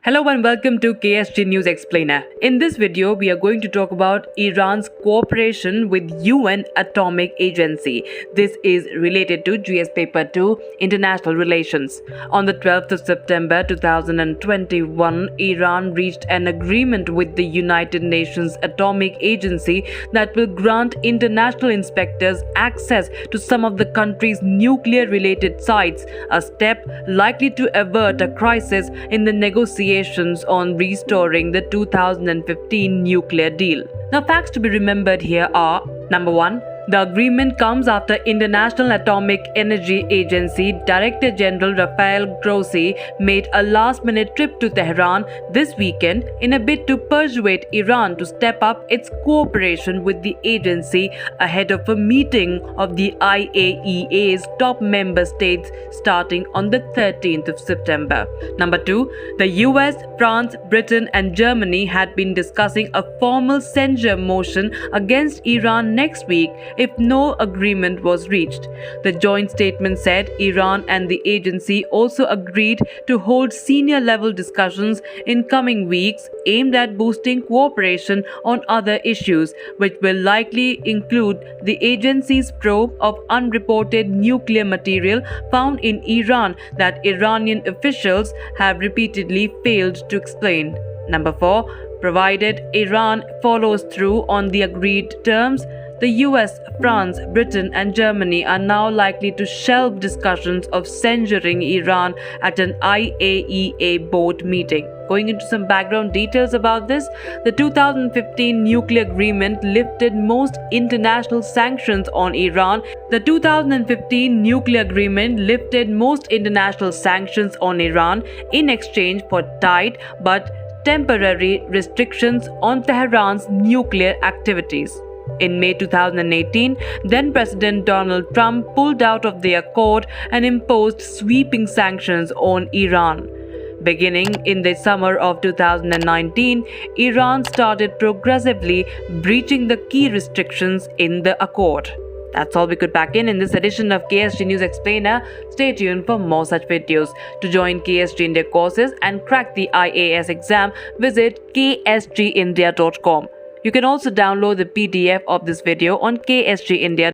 Hello and welcome to KSG News Explainer. In this video, we are going to talk about Iran's cooperation with UN Atomic Agency. This is related to GS Paper 2, International Relations. On the 12th of September 2021, Iran reached an agreement with the United Nations Atomic Agency that will grant international inspectors access to some of the country's nuclear-related sites, a step likely to avert a crisis in the negotiations on restoring the 2015 nuclear deal. Now, facts to be remembered here are: number one, the agreement comes after International Atomic Energy Agency Director General Rafael Grossi made a last-minute trip to Tehran this weekend in a bid to persuade Iran to step up its cooperation with the agency ahead of a meeting of the IAEA's top member states starting on the 13th of September. Number two, the US, France, Britain and Germany had been discussing a formal censure motion against Iran next week if no agreement was reached. The joint statement said Iran and the agency also agreed to hold senior-level discussions in coming weeks aimed at boosting cooperation on other issues, which will likely include the agency's probe of unreported nuclear material found in Iran that Iranian officials have repeatedly failed to explain. Number four, provided Iran follows through on the agreed terms, the US, France, Britain and Germany are now likely to shelve discussions of censuring Iran at an IAEA board meeting. Going into some background details about this, the 2015 nuclear agreement lifted most international sanctions on Iran. The 2015 nuclear agreement lifted most international sanctions on Iran in exchange for tight but temporary restrictions on Tehran's nuclear activities. In May 2018, then-President Donald Trump pulled out of the accord and imposed sweeping sanctions on Iran. Beginning in the summer of 2019, Iran started progressively breaching the key restrictions in the accord. That's all we could pack in this edition of KSG News Explainer. Stay tuned for more such videos. To join KSG India courses and crack the IAS exam, visit ksgindia.com. You can also download the PDF of this video on KSG India.